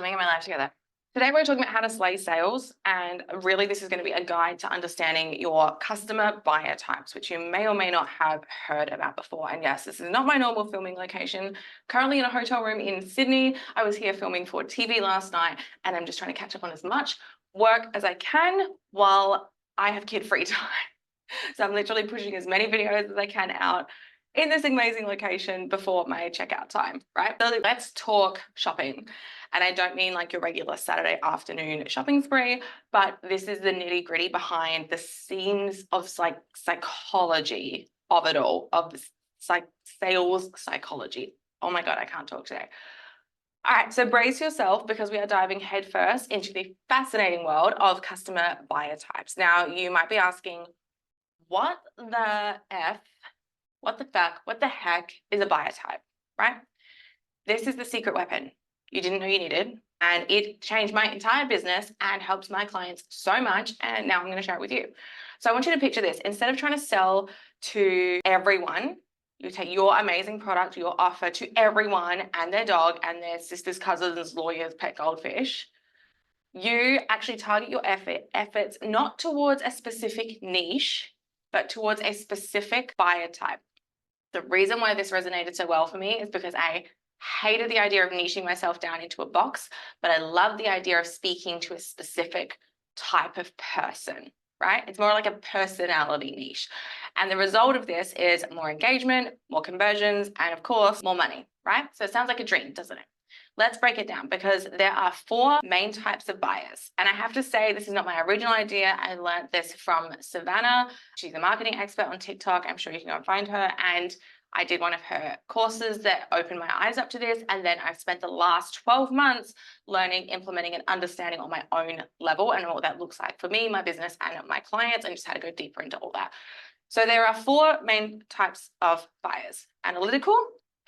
Let me get my life together. Today we're talking about how to slay sales, and really this is going to be a guide to understanding your customer buyer types, which you may or may not have heard about before. And yes, this is not my normal filming location. Currently in a hotel room in Sydney. I was here filming for TV last night, and I'm just trying to catch up on as much work as I can while I have kid-free time. So I'm literally pushing as many videos as I can out in this amazing location before my checkout time, right? So let's talk shopping. And I don't mean like your regular Saturday afternoon shopping spree, but this is the nitty gritty behind the scenes of psychology of it all, of the sales psychology. Oh my God, I can't talk today. All right, so brace yourself because we are diving headfirst into the fascinating world of customer buyer types. Now, you might be asking, what the fuck, what the heck is a buyer type, right? This is the secret weapon you didn't know you needed, and it changed my entire business and helped my clients so much, and now I'm going to share it with you. So I want you to picture this. Instead of trying to sell to everyone, you take your amazing product, your offer to everyone and their dog and their sisters, cousins, lawyers, pet goldfish. You actually target your efforts not towards a specific niche, but towards a specific buyer type. The reason why this resonated so well for me is because I hated the idea of niching myself down into a box, but I love the idea of speaking to a specific type of person, right? It's more like a personality niche. And the result of this is more engagement, more conversions, and of course, more money, right? So it sounds like a dream, doesn't it? Let's break it down because there are 4 main types of buyers. And I have to say, this is not my original idea. I learned this from Savannah. She's a marketing expert on TikTok. I'm sure you can go and find her. And I did one of her courses that opened my eyes up to this. And then I've spent the last 12 months learning, implementing, and understanding on my own level and what that looks like for me, my business, and my clients, and just how to go deeper into all that. So there are 4 main types of buyers: analytical,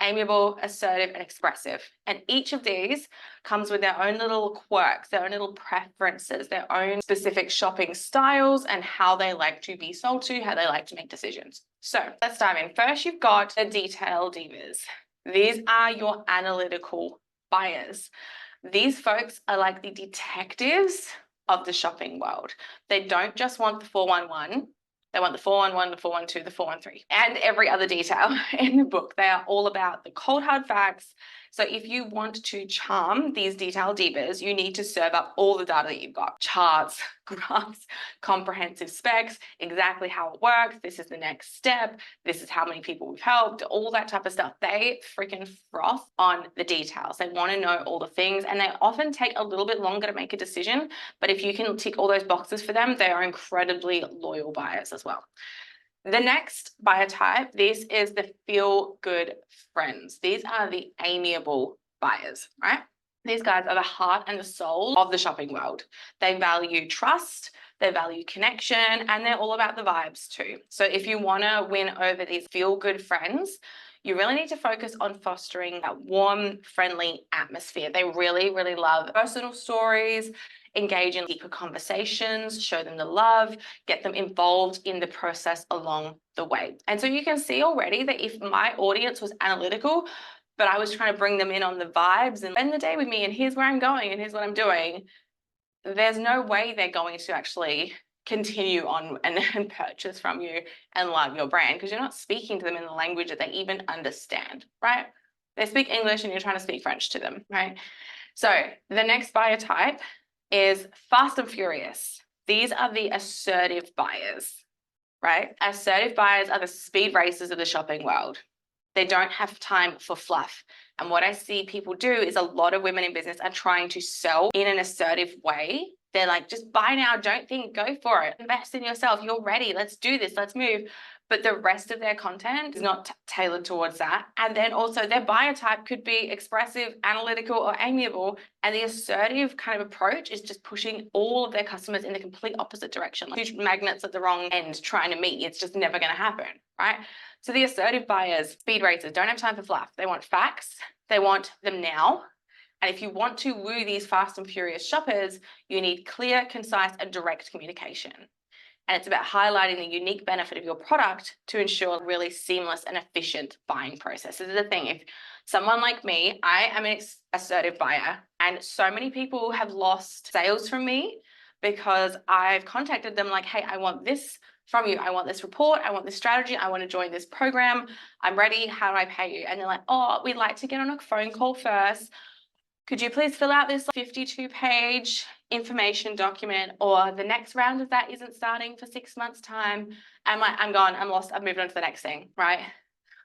amiable, assertive, and expressive. And each of these comes with their own little quirks, their own little preferences, their own specific shopping styles, and how they like to be sold to, how they like to make decisions. So let's dive in. First, you've got the detail divas. These are your analytical buyers. These folks are like the detectives of the shopping world. They don't just want the 411. They want the 411, the 412, the 413, and every other detail in the book. They are all about the cold hard facts. So if you want to charm these detail divas, you need to serve up all the data that you've got: charts, graphs, comprehensive specs, exactly how it works. This is the next step. This is how many people we've helped, all that type of stuff. They freaking froth on the details. They want to know all the things, and they often take a little bit longer to make a decision. But if you can tick all those boxes for them, they are incredibly loyal buyers as well. The next buyer type, this is the feel-good friends. These are the amiable buyers, right? These guys are the heart and the soul of the shopping world. They value trust, they value connection, and they're all about the vibes too. So if you want to win over these feel-good friends, you really need to focus on fostering that warm, friendly atmosphere. They really, really love personal stories, engage in deeper conversations, show them the love, get them involved in the process along the way. And so you can see already that if my audience was analytical, but I was trying to bring them in on the vibes and spend the day with me, and here's where I'm going, and here's what I'm doing, there's no way they're going to actually continue on and purchase from you and love your brand, because you're not speaking to them in the language that they even understand, right? They speak English and you're trying to speak French to them, right? So the next buyer type is fast and furious. These are the assertive buyers, right? Assertive buyers are the speed racers of the shopping world. They don't have time for fluff. And what I see people do is a lot of women in business are trying to sell in an assertive way. They're like, just buy now, don't think, go for it. Invest in yourself. You're ready. Let's do this. Let's move. But the rest of their content is not tailored towards that. And then also their buyer type could be expressive, analytical, or amiable. And the assertive kind of approach is just pushing all of their customers in the complete opposite direction. Like huge magnets at the wrong end trying to meet. It's just never going to happen, right? So the assertive buyers, speed racers, don't have time for fluff. They want facts. They want them now. And if you want to woo these fast and furious shoppers, you need clear, concise, and direct communication. And it's about highlighting the unique benefit of your product to ensure a really seamless and efficient buying process. This is the thing. If someone like me, I am an assertive buyer, and so many people have lost sales from me because I've contacted them like, hey, I want this from you. I want this report. I want this strategy. I want to join this program. I'm ready. How do I pay you? And they're like, oh, we'd like to get on a phone call first. Could you please fill out this 52-page information document, or the next round of that isn't starting for 6 months' time. I'm gone, I'm lost, I've moved on to the next thing, right?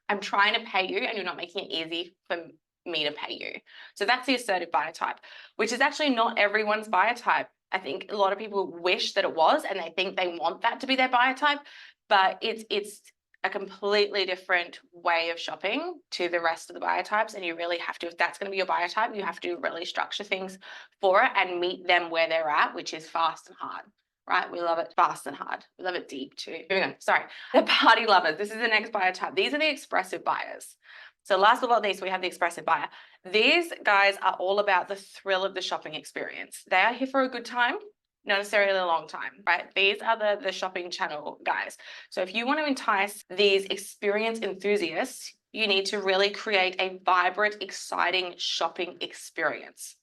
I'm trying to pay you and you're not making it easy for me to pay you. So that's the assertive buyer type, which is actually not everyone's buyer type. I think a lot of people wish that it was, and they think they want that to be their buyer type, but it's a completely different way of shopping to the rest of the buyer types. And you really have to, if that's going to be your buyer type, you have to really structure things for it and meet them where they're at, which is fast and hard, right? We love it fast and hard. We love it deep too. Moving on, sorry. The party lovers. This is the next buyer type. These are the expressive buyers. So last but not least, we have the expressive buyer. These guys are all about the thrill of the shopping experience. They are here for a good time, not necessarily a long time, right? These are the shopping channel guys. So if you want to entice these experience enthusiasts, you need to really create a vibrant, exciting shopping experience.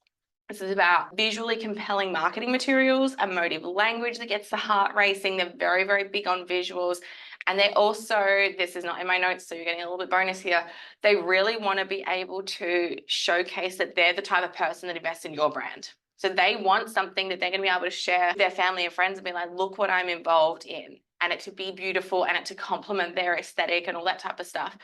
This is about visually compelling marketing materials, emotive language that gets the heart racing. They're very, very big on visuals. And they also, this is not in my notes, so you're getting a little bit bonus here. They really want to be able to showcase that they're the type of person that invests in your brand. So they want something that they're going to be able to share with their family and friends and be like, look what I'm involved in. And it to be beautiful and it to complement their aesthetic and all that type of stuff.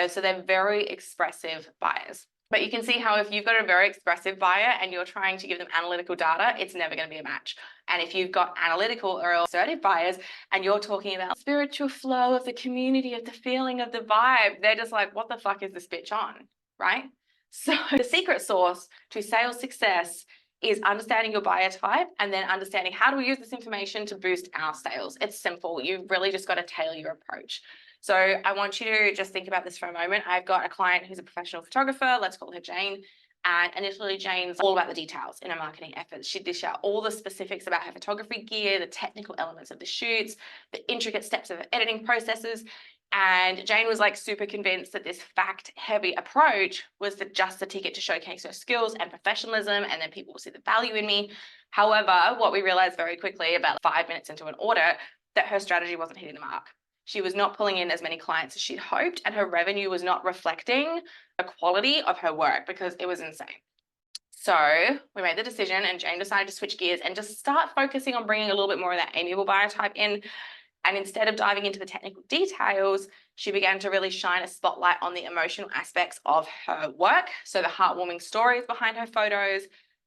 So they're very expressive buyers. But you can see how if you've got a very expressive buyer and you're trying to give them analytical data, it's never going to be a match. And if you've got analytical or assertive buyers and you're talking about spiritual flow of the community, of the feeling of the vibe, they're just like, what the fuck is this bitch on, right? So the secret sauce to sales success is understanding your buyer type and then understanding how do we use this information to boost our sales. It's simple. You've really just got to tailor your approach. So I want you to just think about this for a moment. I've got a client who's a professional photographer. Let's call her Jane. And initially, Jane's all about the details in her marketing efforts. She'd dish out all the specifics about her photography gear, the technical elements of the shoots, the intricate steps of her editing processes. And Jane was like super convinced that this fact-heavy approach was just the ticket to showcase her skills and professionalism, and then people will see the value in me. However, what we realized very quickly, about 5 minutes into an audit, that her strategy wasn't hitting the mark. She was not pulling in as many clients as she'd hoped, and her revenue was not reflecting the quality of her work because it was insane. So we made the decision, and Jane decided to switch gears and just start focusing on bringing a little bit more of that amiable buyer type in. And instead of diving into the technical details, she began to really shine a spotlight on the emotional aspects of her work. So the heartwarming stories behind her photos,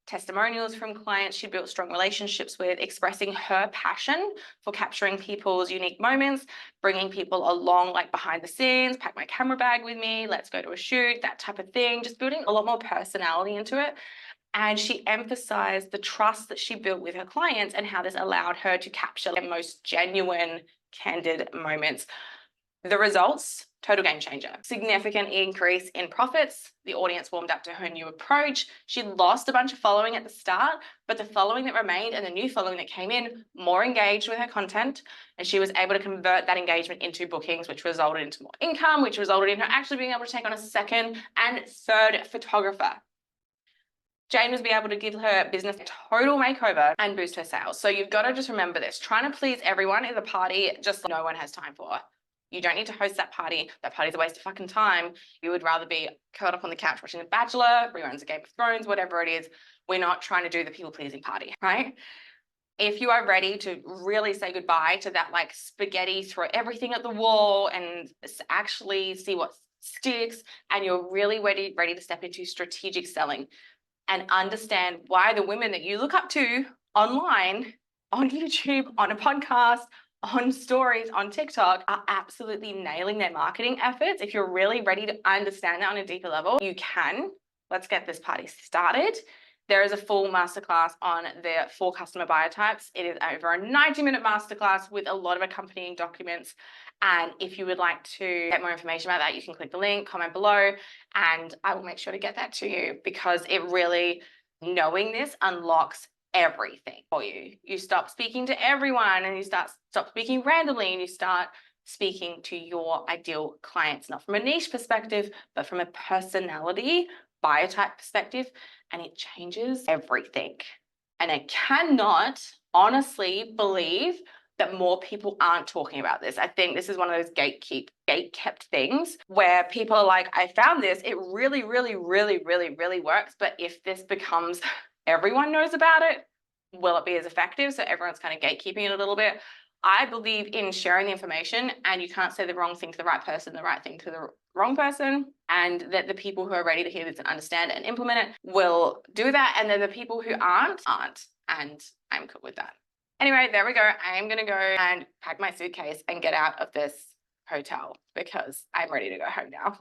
testimonials from clients she built strong relationships with, expressing her passion for capturing people's unique moments, bringing people along like behind the scenes, pack my camera bag with me, let's go to a shoot, that type of thing, just building a lot more personality into it. And she emphasized the trust that she built with her clients and how this allowed her to capture their most genuine, candid moments. The results, total game changer. Significant increase in profits. The audience warmed up to her new approach. She lost a bunch of following at the start, but the following that remained and the new following that came in, more engaged with her content. And she was able to convert that engagement into bookings, which resulted into more income, which resulted in her actually being able to take on a second and third photographer. Jane was able to give her business a total makeover and boost her sales. So you've got to just remember this. Trying to please everyone is a party just no one has time for. You don't need to host that party. That party's a waste of fucking time. You would rather be curled up on the couch watching The Bachelor, reruns of Game of Thrones, whatever it is. We're not trying to do the people-pleasing party, right? If you are ready to really say goodbye to that like spaghetti, throw everything at the wall and actually see what sticks, and you're really ready to step into strategic selling and understand why the women that you look up to online, on YouTube, on a podcast, on stories, on TikTok are absolutely nailing their marketing efforts. If you're really ready to understand that on a deeper level, you can. Let's get this party started. There is a full masterclass on the 4 customer buyer types. It is over a 90-minute masterclass with a lot of accompanying documents. And if you would like to get more information about that, you can click the link, comment below, and I will make sure to get that to you, because it really, knowing this unlocks everything for you. You stop speaking to everyone and you stop speaking randomly, and you start speaking to your ideal clients, not from a niche perspective, but from a personality biotype perspective, and it changes everything. And I cannot honestly believe that more people aren't talking about this. I think this is one of those gate-kept things where people are like, I found this, it really, really, really, really, really works. But if this becomes everyone knows about it, will it be as effective? So everyone's kind of gatekeeping it a little bit. I believe in sharing the information, and you can't say the wrong thing to the right person, the right thing to the wrong person, and that the people who are ready to hear this and understand it and implement it will do that. And then the people who aren't. And I'm cool with that. Anyway, there we go. I am going to go and pack my suitcase and get out of this hotel because I'm ready to go home now.